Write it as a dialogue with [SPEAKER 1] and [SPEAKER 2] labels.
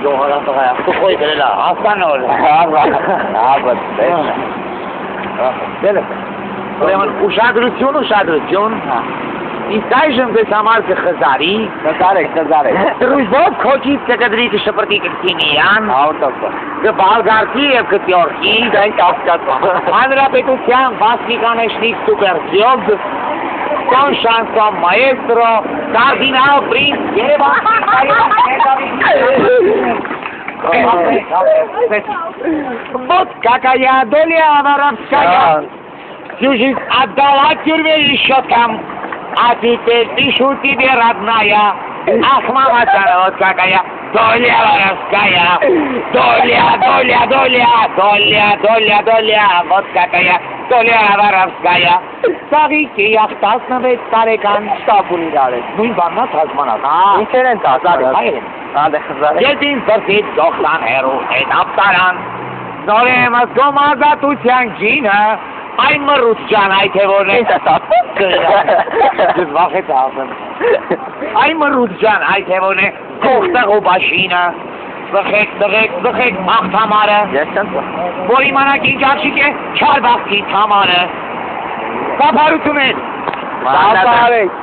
[SPEAKER 1] Գողարան խոյ դրել է, հասանոր։ Ուրեմն ուշադրություն։ Իսկ այժմ ձեզ համար կխզարի։ Խզարեք։ Դրույզով քոչից կգդրի կշպրտի կքինիան։ Կբալգարդի և կտյորքի։ Հանրապետության վասնիկանեշնիկ սուպերձյոգ, Don Շանսոն մայեստրո, կարդինալ պրինց Երևան։ Вот какая доля воровская. Сюжет отдала тюрьме еще там. А теперь пишу тебе, родная. Ах, мама, вот какая доля воровская. Доля. Вот какая доля воровская. Սաղիքի աղտասնվեց տարեկան շտապուն իրարեց, նույն բաննա թազմանած, ինչեր են տազարը, ես ինձ բրդից գողտան հերու հետ ապտարան, նորեմս գոմազատության գինը, այն մռուտ ջան այդ է որն է, դուզ վախեց ասեմ, այն մռուտ ջան այդ է որն է, գողտեղ ու բաշինը, բխեք մաղթ համարը, որ իմանակ ինչ արշիկ է, չար բաղթից համարը, Սապարություն են, սապարեք,